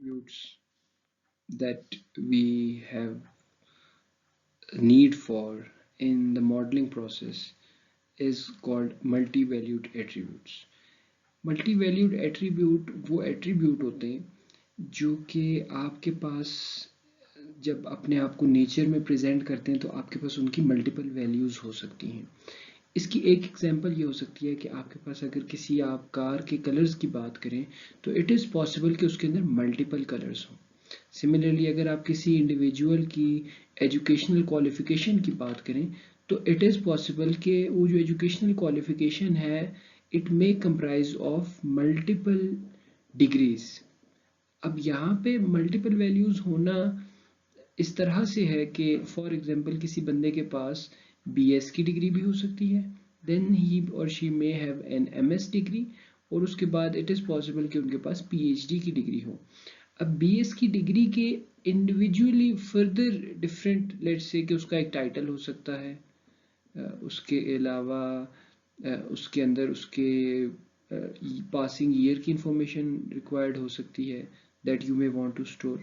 attributes that we have need for in the modeling process is called multi-valued attributes. Multi-valued attribute वो attribute होते हैं जो कि आपके पास जब अपने आप को नेचर में प्रेजेंट करते हैं तो आपके पास उनकी मल्टीपल वैल्यूज़ हो सकती हैं। इसकी एक एग्जांपल ये हो सकती है कि आपके पास अगर किसी आप कार के कलर्स की बात करें तो इट इज़ पॉसिबल कि उसके अंदर मल्टीपल कलर्स हों। सिमिलरली अगर आप किसी इंडिविजुअल की एजुकेशनल क्वालिफिकेशन की बात करें तो इट इज़ पॉसिबल कि वो जो एजुकेशनल क्वालिफिकेशन है it may comprise of multiple degrees. अब यहाँ पे मल्टीपल वैल्यूज़ होना इस तरह से है कि फॉर एग्जांपल किसी बंदे के पास बीएस की डिग्री भी हो सकती है, देन ही और she may have an MS degree, और उसके बाद इट इज़ पॉसिबल कि उनके पास पीएचडी की डिग्री हो। अब बीएस की डिग्री के individually further different let's say कि उसका एक टाइटल हो सकता है, उसके अलावा उसके अंदर उसके पासिंग ईयर की इंफॉर्मेशन रिक्वायर्ड हो सकती है that you may want to store.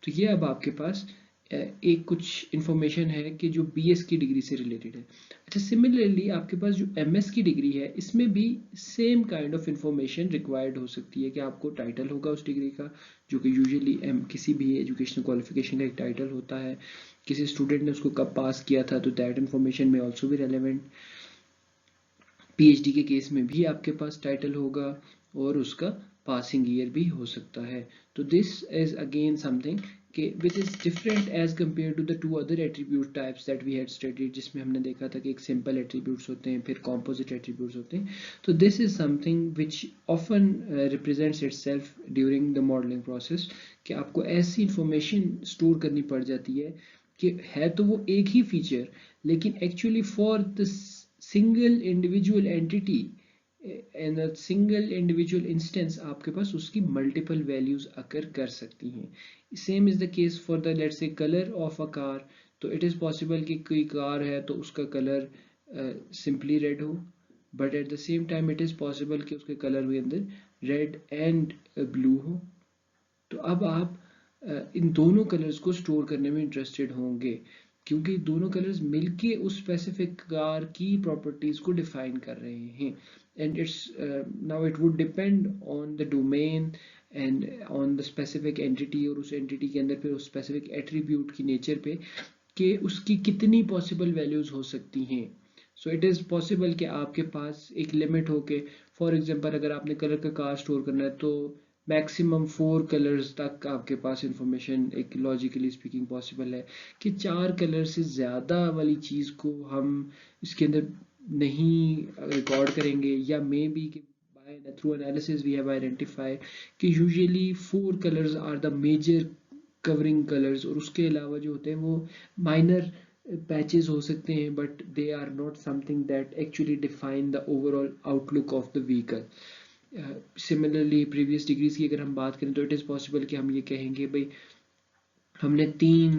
तो ये अब आपके पास एक कुछ इंफॉर्मेशन है कि जो बीएस की डिग्री से रिलेटेड है। अच्छा, सिमिलरली आपके पास जो एमएस की डिग्री है इसमें भी same kind of information required हो सकती है कि आपको टाइटल होगा उस डिग्री का, जो कि यूजुअली किसी भी एजुकेशनल क्वालिफिकेशन का एक टाइटल होता है। किसी स्टूडेंट ने उसको कब पास किया था तो दैट इंफॉर्मेशन में ऑल्सो भी रेलेवेंट। पीएचडी के केस में भी आपके पास टाइटल होगा और उसका पासिंग ईयर भी हो सकता है। तो this is again something which is different as compared to the two other attribute types that we had studied, जिसमें हमने देखा था कि एक simple attributes होते हैं फिर composite attributes होते हैं। तो this is something which often represents itself during the modeling process कि आपको ऐसी information store करनी पड़ जाती है कि है तो वो एक ही फीचर लेकिन actually for the single individual entity in a single individual instance आपके पास उसकी multiple values occur कर सकती हैं। Same is the case for the let's say colour of a car. तो इट इज़ पॉसिबल कि कोई कार है तो उसका कलर सिंपली रेड हो, but at the same time it is possible कि उसके कलर के अंदर रेड एंड ब्लू हो। तो अब आप इन दोनों कलर्स को स्टोर करने में इंटरेस्टेड होंगे क्योंकि दोनों कलर्स मिलके उस स्पेसिफिक कार की प्रॉपर्टीज को डिफाइन कर रहे हैं। And it's now it would depend on the domain and on the specific entity, और उस एंटिटी के अंदर फिर उस स्पेसिफिक एट्रीब्यूट की नेचर पे कि उसकी कितनी पॉसिबल वैल्यूज हो सकती हैं। सो इट इज़ पॉसिबल कि आपके पास एक लिमिट हो के फॉर एग्जांपल अगर आपने कलर का कार स्टोर करना है तो मैक्सिमम 4 कलर्स तक आपके पास इंफॉर्मेशन एक लॉजिकली स्पीकिंग पॉसिबल है कि 4 कलर से ज़्यादा वाली चीज़ को हम इसके अंदर नहीं रिकॉर्ड करेंगे, या मे बी कि through analysis we have identified कि usually 4 colors are the major covering colors, और उसके अलावा जो होते हैं वो minor patches हो सकते हैं but they are not something that actually define the overall outlook of the vehicle. Similarly previous degrees की अगर हम बात करें तो इट इज़ पॉसिबल कि हम ये कहेंगे भाई हमने 3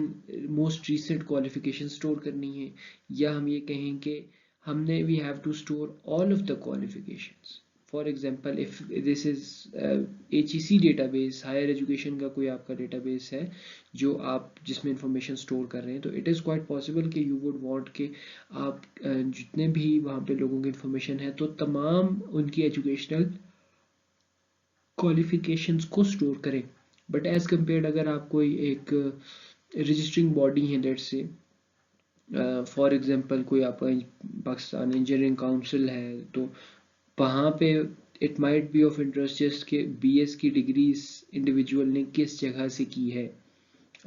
मोस्ट रिसेंट क्वालिफिकेशन स्टोर करनी है, या हम ये कहें कि हमने we have to store all of the qualifications. For example if this is HEC database, higher education का कोई आपका डेटाबेस है जो आप जिसमें इंफॉर्मेशन स्टोर कर रहे हैं, तो इट इज़ क्वाइट पॉसिबल कि यू वुड वांट कि आप जितने भी वहाँ पे लोगों की इंफॉर्मेशन है तो तमाम उनकी एजुकेशनल क्वालिफिकेशंस को स्टोर करें। बट एज कम्पेयर्ड अगर आप कोई एक रजिस्टरिंग बॉडी है लेट्स से फॉर एग्जांपल कोई आपका पाकिस्तान इंजीनियरिंग काउंसिल है, तो वहाँ पे it might be of interest just कि बीएस की डिग्री इंडिविजुअल ने किस जगह से की है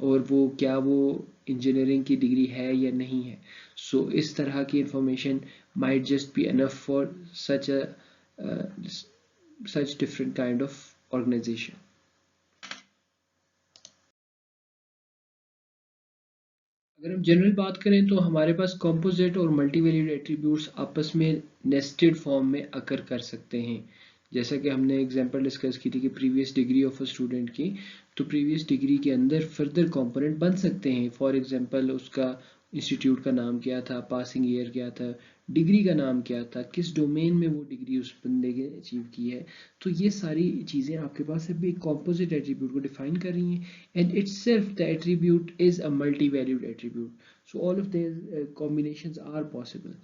और वो क्या वो इंजीनियरिंग की डिग्री है या नहीं है। सो इस तरह की information might just be enough for such a such different kind of organization. अगर हम जनरल बात करें तो हमारे पास कंपोजिट और मल्टीवैल्यूड एट्रीब्यूट्स आपस में नेस्टेड फॉर्म में अकर कर सकते हैं। जैसा कि हमने एग्जांपल डिस्कस की थी कि previous degree of a student की, तो प्रीवियस डिग्री के अंदर फर्दर कंपोनेंट बन सकते हैं। फॉर एग्जांपल उसका इंस्टीट्यूट का नाम क्या था, पासिंग ईयर क्या था, डिग्री का नाम क्या था, किस डोमेन में वो डिग्री उस बंदे ने अचीव की है। तो ये सारी चीज़ें आपके पास अभी कॉम्पोजिट एट्रीब्यूट को डिफाइन कर रही हैं, and itself the attribute is a multi-valued attribute, so all of these combinations are possible.